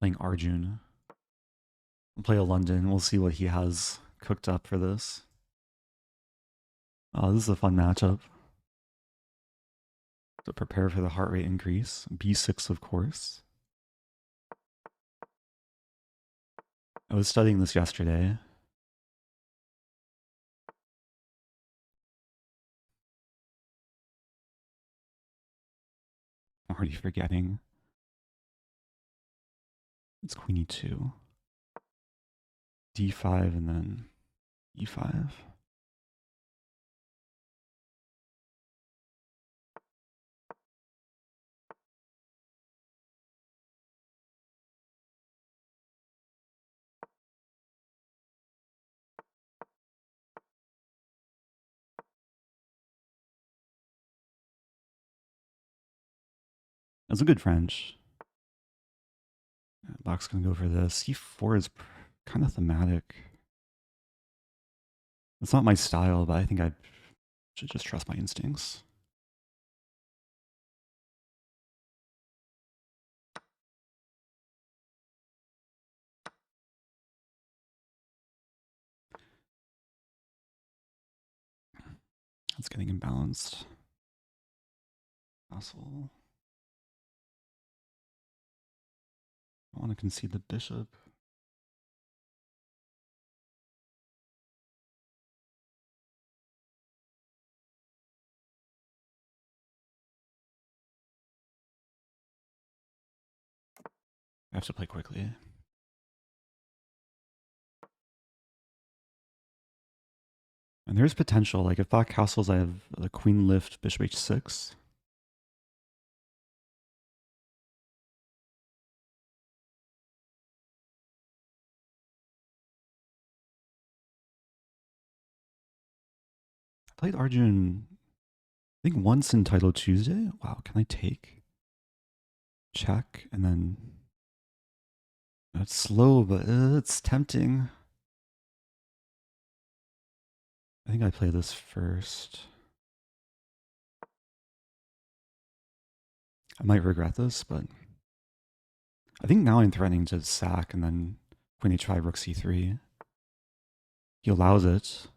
Playing Arjun. We'll play a London. We'll see what he has cooked up for this. This is a fun matchup. So prepare for the heart rate increase. B6, of course. I was studying this yesterday. I'm already forgetting. It's queen e2. D5 and then e5. That's a good French. Black's gonna go for this. C4 is kind of thematic. It's not my style, but I think I should just trust my instincts. It's getting imbalanced. Castle. I want to concede the bishop. I have to play quickly. And there's potential. Like if black castles, I have the queen lift, bishop h6. I played Arjun, I think once in Title Tuesday. Wow, can I take? Check, and then it's slow, but it's tempting. I think I play this first. I might regret this, but I think now I'm threatening to sack and then queen h5, rook c3. He allows it.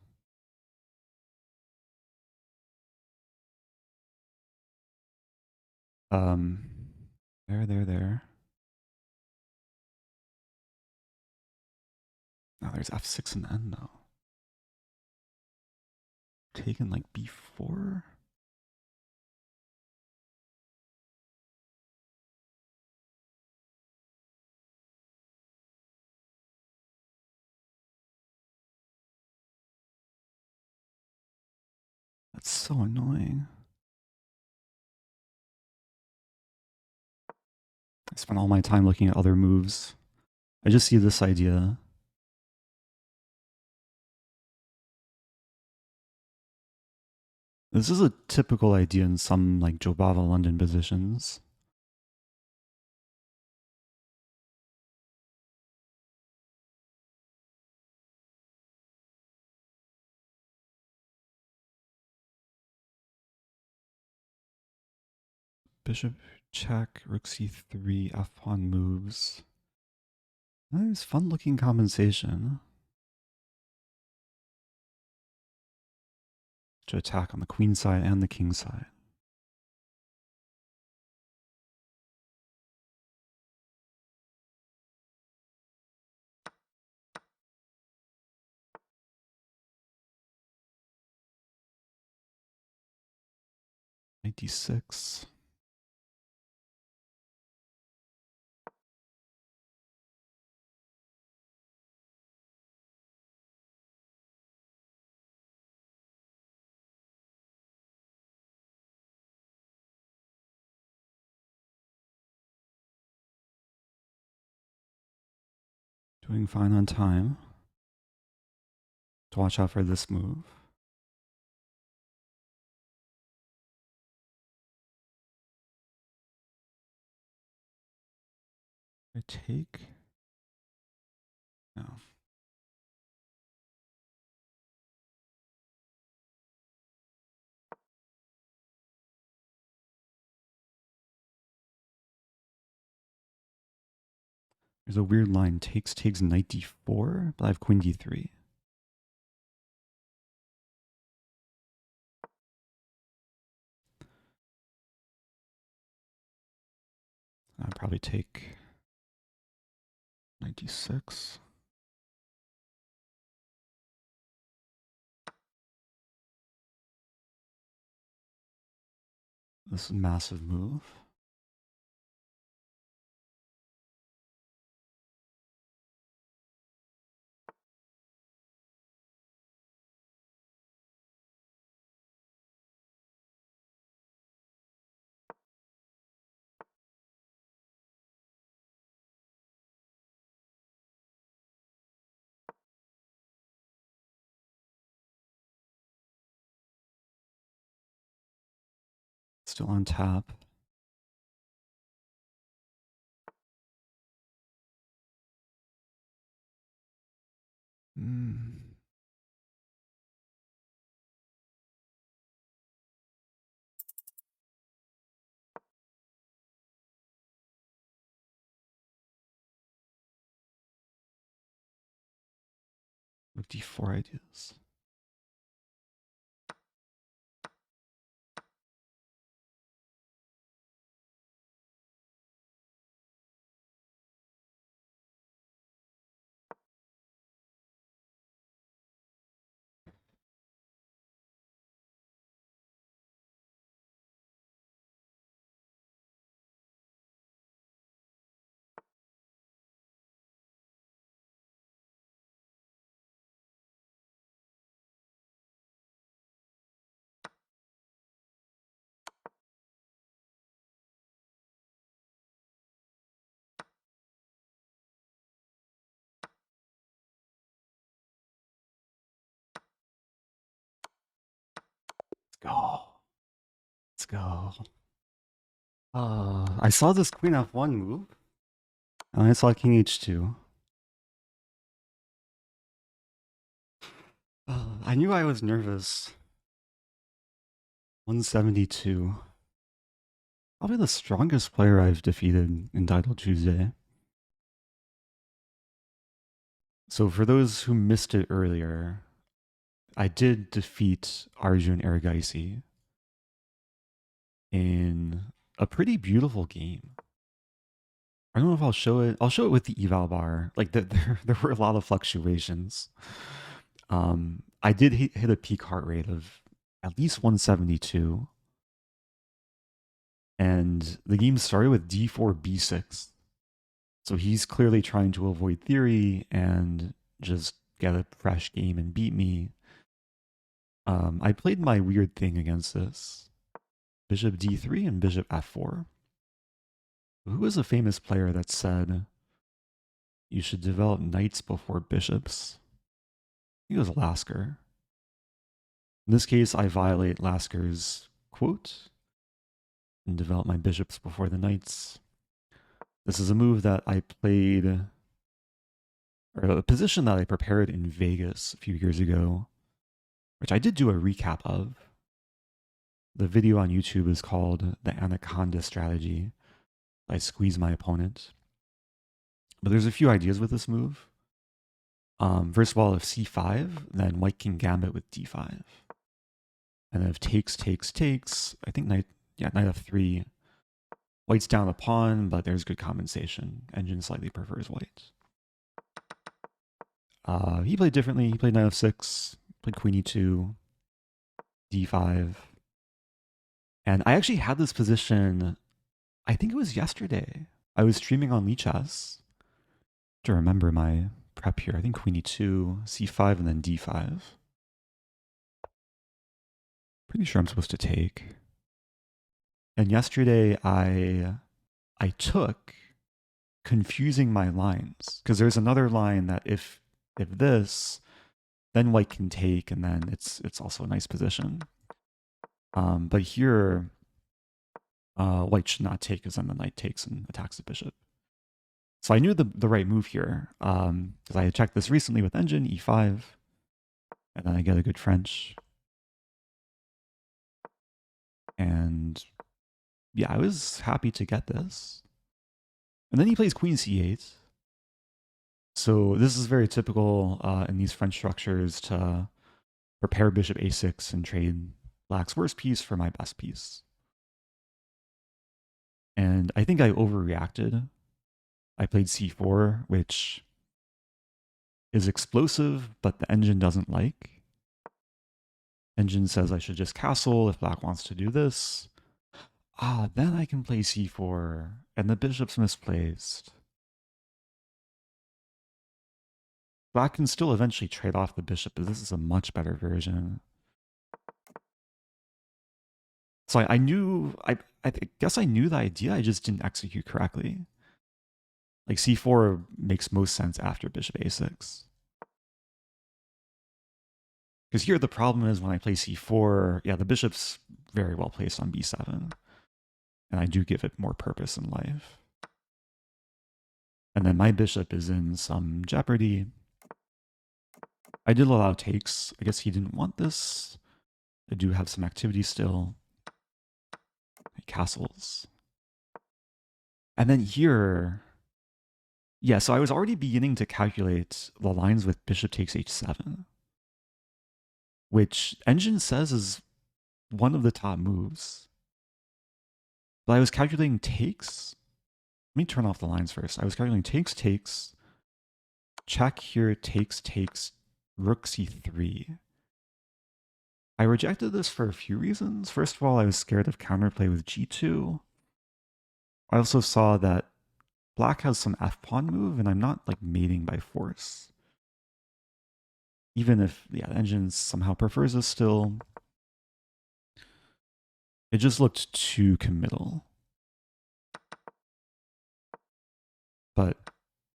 There. Now there's f6 in the end though. Taken like b4. That's so annoying. I spent all my time looking at other moves. I just see this idea. This is a typical idea in some like Jobava London positions. Bishop check, rook c3, f pawn moves. Nice, fun looking compensation. To attack on the queen side and the king side. Knight d6. Doing fine on time. To watch out for this move. I take? No. There's a weird line, takes knight d4, but I have queen d3. I'd probably take knight d6. This is a massive move. Still on tap. Rook d4 ideas. Let's go. Let's go. I saw this queen f1 move, and I saw king h2. I knew I was nervous. 172. Probably the strongest player I've defeated in Title Tuesday. So for those who missed it earlier, I did defeat Arjun Erigaisi in a pretty beautiful game. I don't know if I'll show it. I'll show it with the eval bar. Like there were a lot of fluctuations. I did hit a peak heart rate of at least 172. And the game started with d4, b6. So he's clearly trying to avoid theory and just get a fresh game and beat me. I played my weird thing against this. Bishop d3 and bishop f4. Who was a famous player that said you should develop knights before bishops? I think it was Lasker. In this case, I violate Lasker's quote and develop my bishops before the knights. This is a move that I played, or a position that I prepared in Vegas a few years ago, which I did do a recap of. The video on YouTube is called The Anaconda Strategy. I squeeze my opponent. But there's a few ideas with this move. First of all, if c5, then white can gambit with d5. And then if takes, I think knight f3. White's down a pawn, but there's good compensation. Engine slightly prefers white. He played differently. He played knight f6, played queen e2, d5. And I actually had this position, I think it was yesterday. I was streaming on Lichess. To remember my prep here. I think queen e2, c5, and then d5. Pretty sure I'm supposed to take. And yesterday I took, confusing my lines, because there's another line that if this, then white can take, and then it's also a nice position. But here, white should not take, because then the knight takes and attacks the bishop. So I knew the right move here, because I had checked this recently with engine, e5, and then I get a good French. And yeah, I was happy to get this. And then he plays queen c8. So this is very typical in these French structures to prepare bishop a6 and trade black's worst piece for my best piece. And I think I overreacted. I played c4, which is explosive, but the engine doesn't like. Engine says I should just castle if black wants to do this. Then I can play c4, and the bishop's misplaced. Black can still eventually trade off the bishop, but this is a much better version. So I knew, I guess I knew the idea, I just didn't execute correctly. Like c4 makes most sense after bishop a6. Because here the problem is when I play c4, yeah, the bishop's very well placed on b7. And I do give it more purpose in life. And then my bishop is in some jeopardy. I did allow takes. I guess he didn't want this. I do have some activity still. Castles. And then here, yeah, so I was already beginning to calculate the lines with bishop takes h7, which engine says is one of the top moves. But I was calculating takes. Let me turn off the lines first. I was calculating takes, check here, takes, rook c3. I rejected this for a few reasons. First of all, I was scared of counterplay with g2. I also saw that black has some f-pawn move, and I'm not like mating by force. Even if, yeah, the engine somehow prefers this still. It just looked too committal. But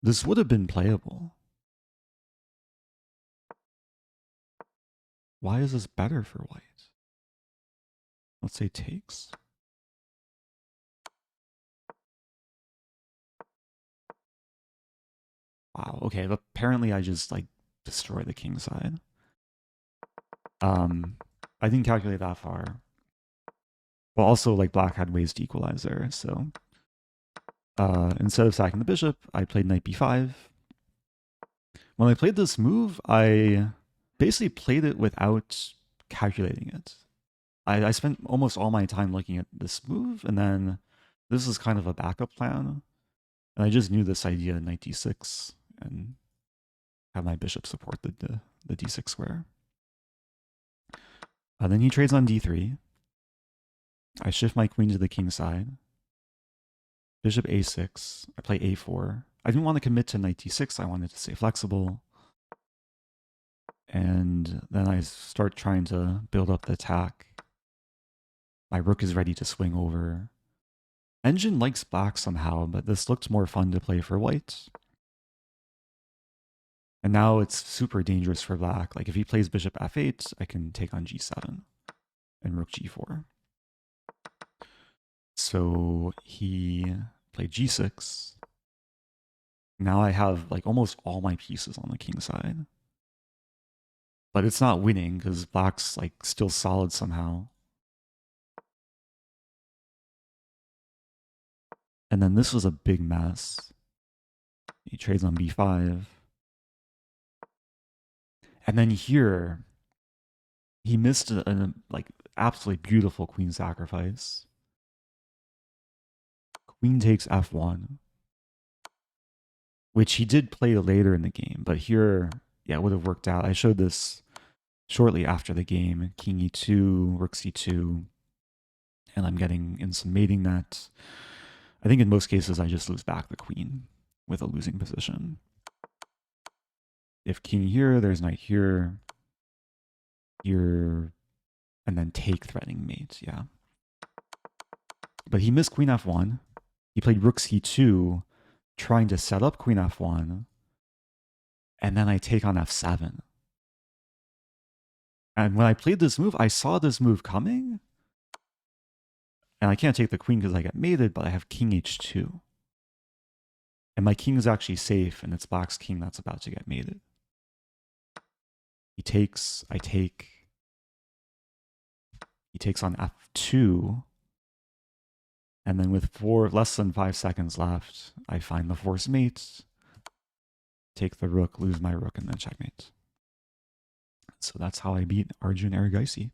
this would have been playable. Why is this better for white? Let's say takes. Wow, okay, but apparently I just like destroy the king side. I didn't calculate that far. Well, also like black had ways to equalize there, so instead of sacking the bishop, I played knight b5. When I played this move, I basically played it without calculating it. I spent almost all my time looking at this move, and then this is kind of a backup plan. And I just knew this idea, knight d6, and have my bishop support the d6 square. Then he trades on d3. I shift my queen to the king side. Bishop a6. I play a4. I didn't want to commit to knight d6. I wanted to stay flexible. And then I start trying to build up the attack. My rook is ready to swing over. Engine likes black somehow, but this looked more fun to play for white. And now it's super dangerous for black. Like if he plays bishop f8, I can take on g7 and rook g4. So he played g6. Now I have like almost all my pieces on the king side. But it's not winning because black's like still solid somehow. And then this was a big mess. He trades on b5. And then here, he missed a like absolutely beautiful queen sacrifice. Queen takes f1, which he did play later in the game, but here, yeah, it would have worked out. I showed this shortly after the game. King e2, rook c2, and I'm getting in some mating net. I think in most cases, I just lose back the queen with a losing position. If king here, there's knight here, here, and then take threatening mate, yeah. But he missed queen f1. He played rook c2, trying to set up queen f1, and then I take on f7. And when I played this move, I saw this move coming, and I can't take the queen because I get mated, but I have king h2. And my king is actually safe, and it's black's king that's about to get mated. He takes, I take. He takes on f2. And then with less than 5 seconds left, I find the forced mate, take the rook, lose my rook, and then checkmate. So that's how I beat Arjun Erigaisi.